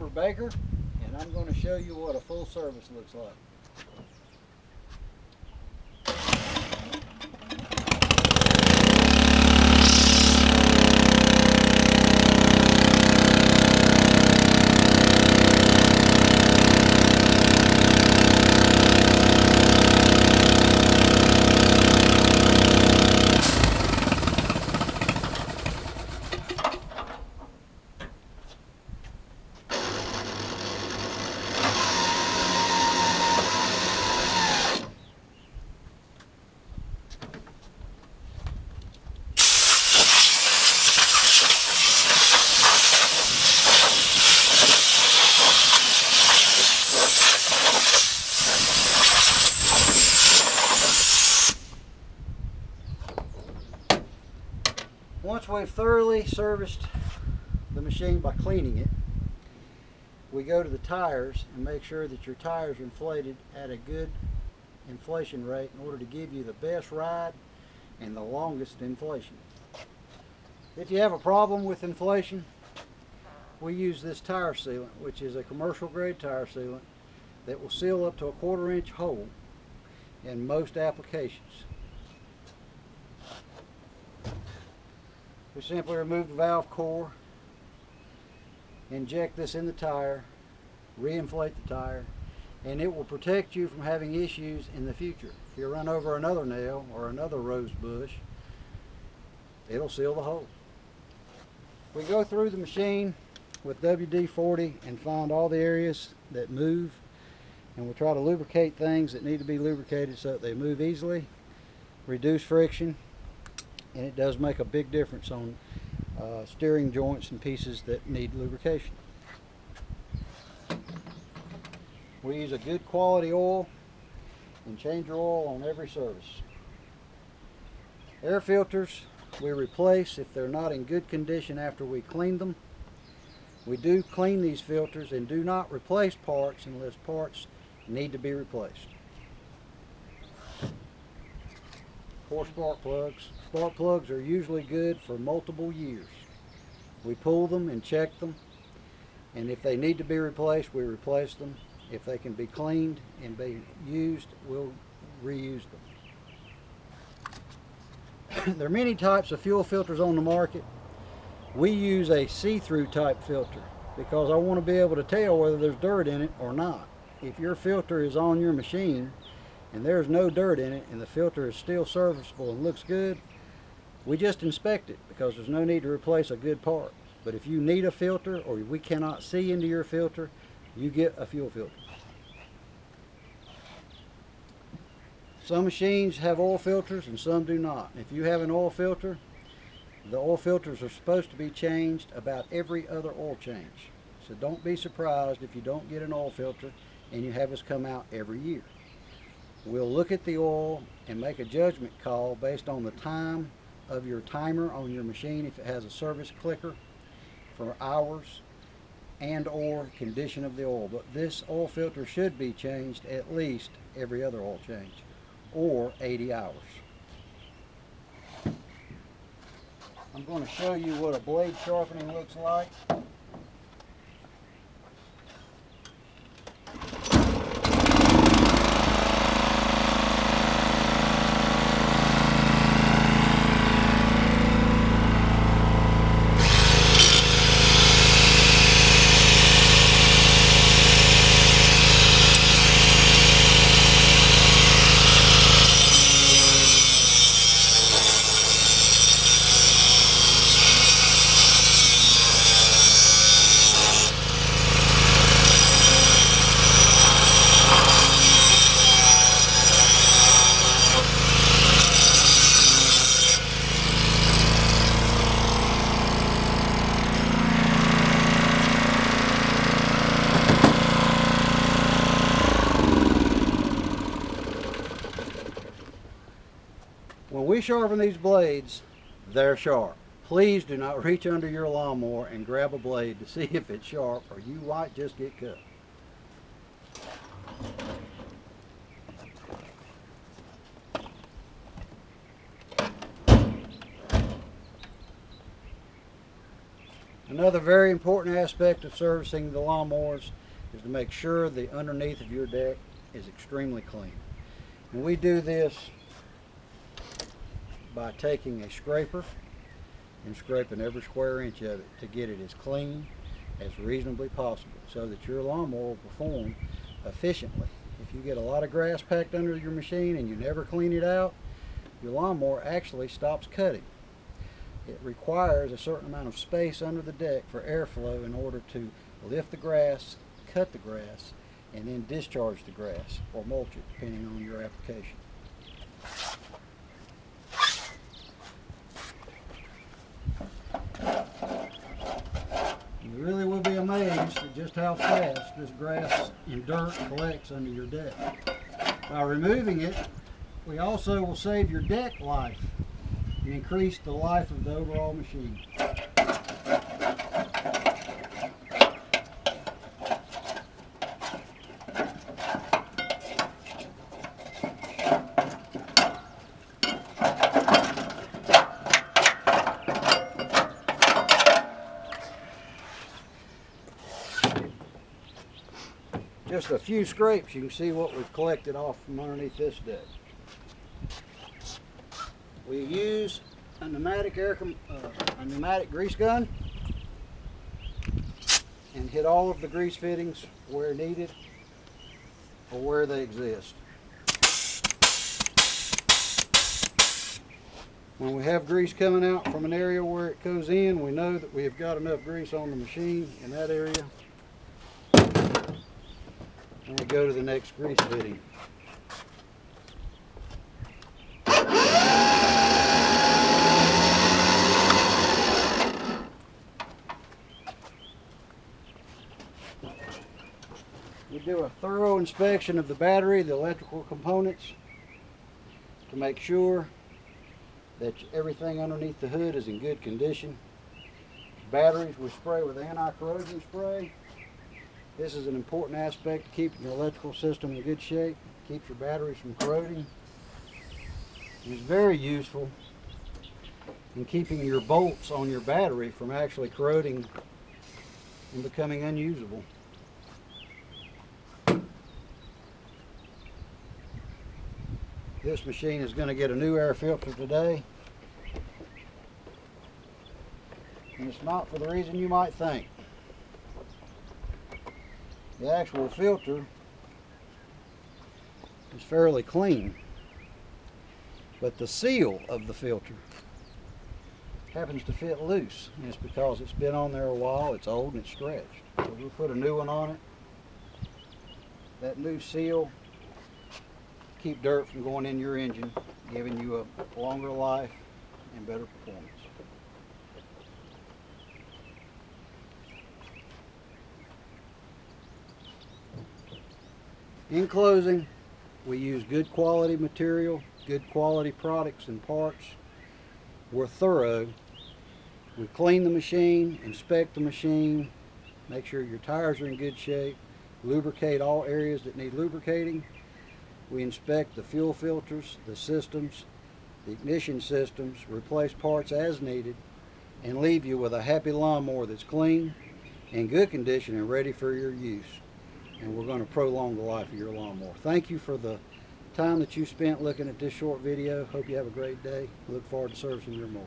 Robert Baker, and I'm going to show you what a full service looks like. Once we've thoroughly serviced the machine by cleaning it, we go to the tires and make sure that your tires are inflated at a good inflation rate in order to give you the best ride and the longest inflation. If you have a problem with inflation, we use this tire sealant, which is a commercial grade tire sealant that will seal up to a 1/4 inch hole in most applications. We simply remove the valve core, inject this in the tire, re-inflate the tire, and it will protect you from having issues in the future. If you run over another nail or another rose bush, it'll seal the hole. We go through the machine with WD-40 and find all the areas that move, and we'll try to lubricate things that need to be lubricated so that they move easily, reduce friction, and it does make a big difference on steering joints and pieces that need lubrication. We use a good quality oil and change your oil on every service. Air filters we replace if they're not in good condition after we clean them. We do clean these filters and do not replace parts unless parts need to be replaced. For spark plugs. Spark plugs are usually good for multiple years. We pull them and check them, and if they need to be replaced, we replace them. If they can be cleaned and be used, we'll reuse them. There are many types of fuel filters on the market. We use a see-through type filter because I want to be able to tell whether there's dirt in it or not. If your filter is on your machine and there's no dirt in it and the filter is still serviceable and looks good, we just inspect it because there's no need to replace a good part. But if you need a filter or we cannot see into your filter, you get a fuel filter. Some machines have oil filters and some do not. If you have an oil filter, the oil filters are supposed to be changed about every other oil change. So don't be surprised if you don't get an oil filter and you have us come out every year. We'll look at the oil and make a judgment call based on the time of your timer on your machine, if it has a service clicker for hours, and or condition of the oil. But this oil filter should be changed at least every other oil change or 80 hours. I'm going to show you what a blade sharpening looks like. When we sharpen these blades, they're sharp. Please do not reach under your lawnmower and grab a blade to see if it's sharp, or you might just get cut. Another very important aspect of servicing the lawnmowers is to make sure the underneath of your deck is extremely clean. And we do this by taking a scraper and scraping every square inch of it to get it as clean as reasonably possible so that your lawnmower will perform efficiently. If you get a lot of grass packed under your machine and you never clean it out, your lawnmower actually stops cutting. It requires a certain amount of space under the deck for airflow in order to lift the grass, cut the grass, and then discharge the grass or mulch it depending on your application. You really will be amazed at just how fast this grass and dirt collects under your deck. By removing it, we also will save your deck life and increase the life of the overall machine. Just a few scrapes, you can see what we've collected off from underneath this deck. We use a pneumatic grease gun and hit all of the grease fittings where needed or where they exist. When we have grease coming out from an area where it goes in, we know that we have got enough grease on the machine in that area. And we go to the next grease fitting. We do a thorough inspection of the battery, the electrical components, to make sure that everything underneath the hood is in good condition. Batteries we spray with anti-corrosion spray. This is an important aspect to keeping your electrical system in good shape. Keeps your batteries from corroding. It's very useful in keeping your bolts on your battery from actually corroding and becoming unusable. This machine is going to get a new air filter today. And it's not for the reason you might think. The actual filter is fairly clean, but the seal of the filter happens to fit loose, and it's because it's been on there a while, it's old and it's stretched. So we'll put a new one on it. That new seal keep dirt from going in your engine, giving you a longer life and better performance. In closing, we use good quality material, good quality products and parts. We're thorough. We clean the machine, inspect the machine, make sure your tires are in good shape, lubricate all areas that need lubricating. We inspect the fuel filters, the systems, the ignition systems, replace parts as needed, and leave you with a happy lawnmower that's clean, in good condition, and ready for your use. And we're going to prolong the life of your lawnmower. Thank you for the time that you spent looking at this short video. Hope you have a great day. Look forward to servicing your mower.